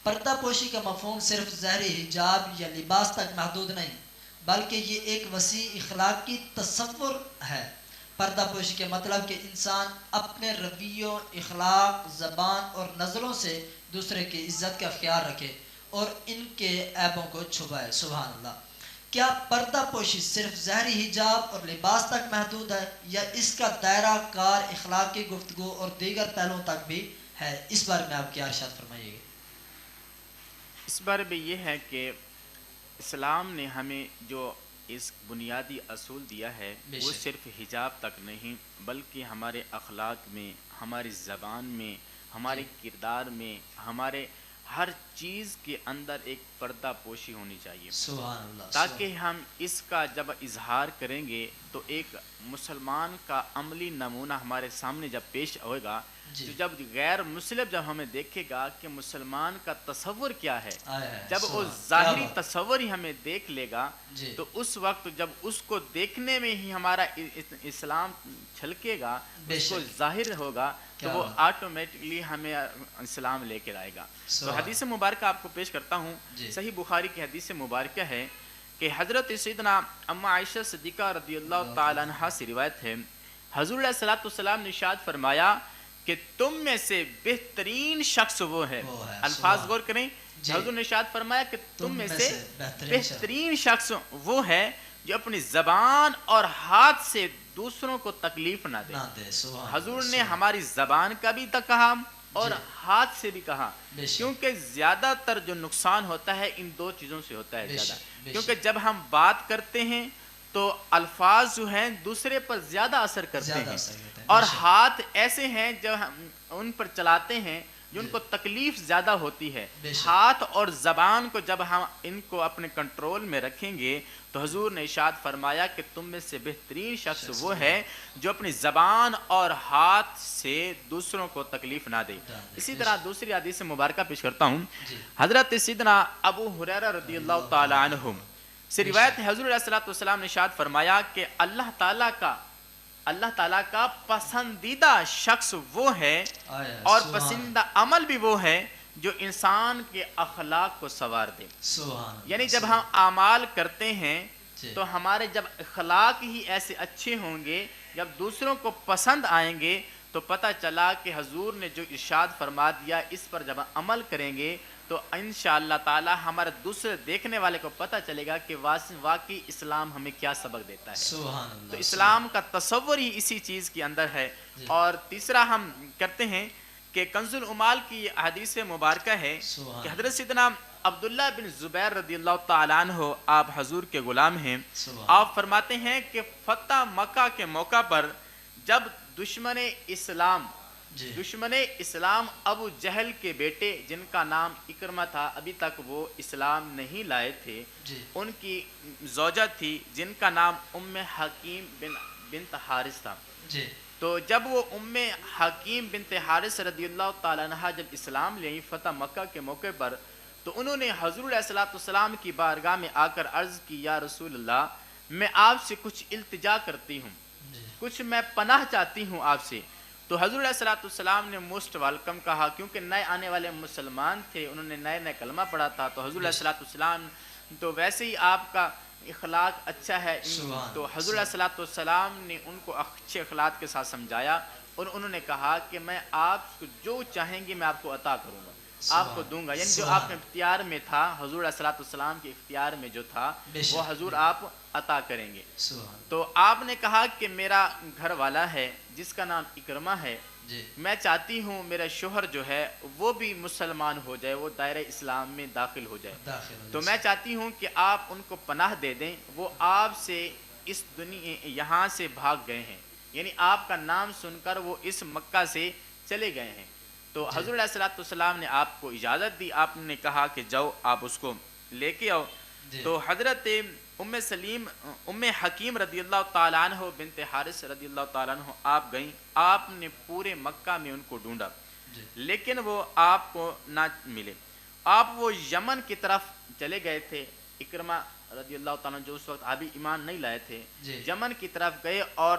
پردہ پوشی کا مفہوم صرف ظاہری حجاب یا لباس تک محدود نہیں بلکہ یہ ایک وسیع اخلاقی تصور ہے۔ پردہ پوشی کے مطلب کہ انسان اپنے رویوں، اخلاق، زبان اور نظروں سے دوسرے کی عزت کا خیال رکھے اور ان کے عیبوں کو چھپائے۔ سبحان اللہ۔ کیا پردہ پوشی صرف ظاہری حجاب اور لباس تک محدود ہے یا اس کا دائرہ کار اخلاقی گفتگو اور دیگر پہلوؤں تک بھی ہے؟ اس بارے میں آپ کیا ارشاد فرمائیے گا؟ اس بارے میں یہ ہے کہ اسلام نے ہمیں جو اس بنیادی اصول دیا ہے وہ صرف حجاب تک نہیں بلکہ ہمارے اخلاق میں، ہماری زبان میں، ہمارے کردار میں، ہمارے ہر چیز کے اندر ایک پردہ پوشی ہونی چاہیے، سبحان اللہ، تاکہ ہم اس کا جب اظہار کریں گے تو ایک مسلمان کا عملی نمونہ ہمارے سامنے جب پیش ہوگا تو جب غیر مسلم جب ہمیں دیکھے گا کہ مسلمان کا تصور کیا ہے، جب وہ ظاہری تصور ہی ہمیں دیکھ لے گا تو اس وقت جب اس کو دیکھنے میں ہی ہمارا اسلام چھلکے گا، اس کو ظاہر ہوگا تو وہ آٹومیٹکلی ہمیں اسلام لے کر آئے گا۔ تو حدیث مبارکہ آپ کو پیش کرتا ہوں، صحیح بخاری کی حدیث مبارکہ ہے کہ حضرت سیدنا ام عائشہ صدیقہ رضی اللہ تعالیٰ عنہ سے روایت ہے، حضور علیہ الصلوٰۃ والسلام نے ارشاد فرمایا کہ تم میں سے بہترین شخص وہ ہے۔ الفاظ غور کریں، حضور نے ارشاد فرمایا کہ تم میں سے بہترین شخص وہ ہے جو اپنی زبان اور ہاتھ سے دوسروں کو تکلیف نہ دے۔ حضور نے ہماری زبان کا بھی کہا اور ہاتھ سے بھی کہا، کیونکہ زیادہ تر جو نقصان ہوتا ہے ان دو چیزوں سے ہوتا ہے زیادہ، کیونکہ جب ہم بات کرتے ہیں تو الفاظ جو ہیں دوسرے پر زیادہ اثر کرتے ہیں، اور ہاتھ ایسے ہیں جو ہم ان پر چلاتے ہیں جو ان کو تکلیف زیادہ ہوتی ہے۔ ہاتھ اور زبان کو جب ہم ان کو اپنے کنٹرول میں رکھیں گے تو حضور نے ارشاد فرمایا کہ تم میں سے بہترین شخص وہ ہے جو اپنی زبان اور ہاتھ سے دوسروں کو تکلیف نہ دے۔ اسی طرح دوسری حدیث مبارکہ پیش کرتا ہوں، حضرت سیدنا ابو ہریرہ رضی اللہ تعالی عنہ سے روایت ہے، حضور علیہ الصلوٰۃ والسلام نے ارشاد فرمایا کہ اللہ تعالیٰ کا پسندیدہ شخص وہ ہے اور پسندیدہ عمل بھی وہ ہے جو انسان کے اخلاق کو سنوار دے۔ یعنی جب ہم اعمال کرتے ہیں تو ہمارے جب اخلاق ہی ایسے اچھے ہوں گے، جب دوسروں کو پسند آئیں گے تو پتہ چلا کہ حضور نے جو ارشاد فرما دیا اس پر جب عمل کریں گے تو انشاءاللہ تعالی ہمارے دوسرے دیکھنے والے کو پتہ چلے گا کہ واقعی اسلام ہمیں کیا سبق دیتا ہے۔ تو اسلام کا تصور ہی اسی چیز کے اندر ہے۔ اور تیسرا ہم کرتے ہیں کہ کنز العمال کی حدیث مبارکہ ہے کہ حضرت سیدنا عبداللہ بن زبیر رضی اللہ تعالیٰ عنہ آپ حضور کے غلام ہیں، آپ فرماتے ہیں کہ فتح مکہ کے موقع پر جب دشمن اسلام ابو جہل کے بیٹے جن کا نام اکرمہ تھا، ابھی تک وہ اسلام نہیں لائے تھے، ان کی زوجہ تھی جن کا نام ام حکیم بنت حارث تھا، تو جب وہ ام حکیم بنت حارث رضی اللہ تعالیٰ عنہ جب اسلام لیں فتح مکہ کے موقع پر تو انہوں نے حضور علیہ الصلوٰۃ والسلام کی بارگاہ میں آ کر عرض کی، یا رسول اللہ میں آپ سے کچھ التجا کرتی ہوں، کچھ میں پناہ چاہتی ہوں آپ سے۔ تو حضور علیہ الصلوٰۃ والسلام نے موسٹ ویلکم کہا، کیونکہ نئے آنے والے مسلمان تھے، انہوں نے نئے کلمہ پڑھا تھا، تو حضور علیہ الصلوٰۃ والسلام تو ویسے ہی آپ کا اخلاق اچھا ہے، تو حضور علیہ الصلوٰۃ والسلام نے ان کو اچھے اخلاق کے ساتھ سمجھایا اور انہوں نے کہا کہ میں آپ کو جو چاہیں گے میں آپ کو عطا کروں گا، آپ کو دوں گا، یعنی جو آپ کے اختیار میں تھا، حضور علیہ الصلوٰۃ والسلام کے اختیار میں جو تھا وہ حضور آپ عطا کریں گے۔ تو آپ نے کہا کہ میرا گھر والا ہے جس کا نام اکرمہ ہے، میں چاہتی ہوں میرا شوہر جو ہے وہ بھی مسلمان ہو جائے، وہ دائرہ اسلام میں داخل ہو جائے، تو میں چاہتی ہوں کہ آپ ان کو پناہ دے دیں، وہ آپ سے اس دنیا یہاں سے بھاگ گئے ہیں، یعنی آپ کا نام سن کر وہ اس مکہ سے چلے گئے ہیں۔ تو حضور علیہ الصلوٰۃ والسلام نے آپ کو اجازت دی، آپ نے کہا کہ جاؤ آپ اس کو لے کے آؤ۔ تو حضرت ام حکیم رضی اللہ تعالیٰ عنہ بنت حارث رضی اللہ تعالیٰ عنہ آپ گئیں، آپ نے پورے مکہ میں ان کو ڈھونڈا لیکن وہ آپ کو نہ ملے، آپ وہ یمن کی طرف چلے گئے تھے، اکرمہ رضی اللہ تعالیٰ عنہ جو اس وقت ابھی ایمان نہیں لائے تھے، یمن کی طرف گئے اور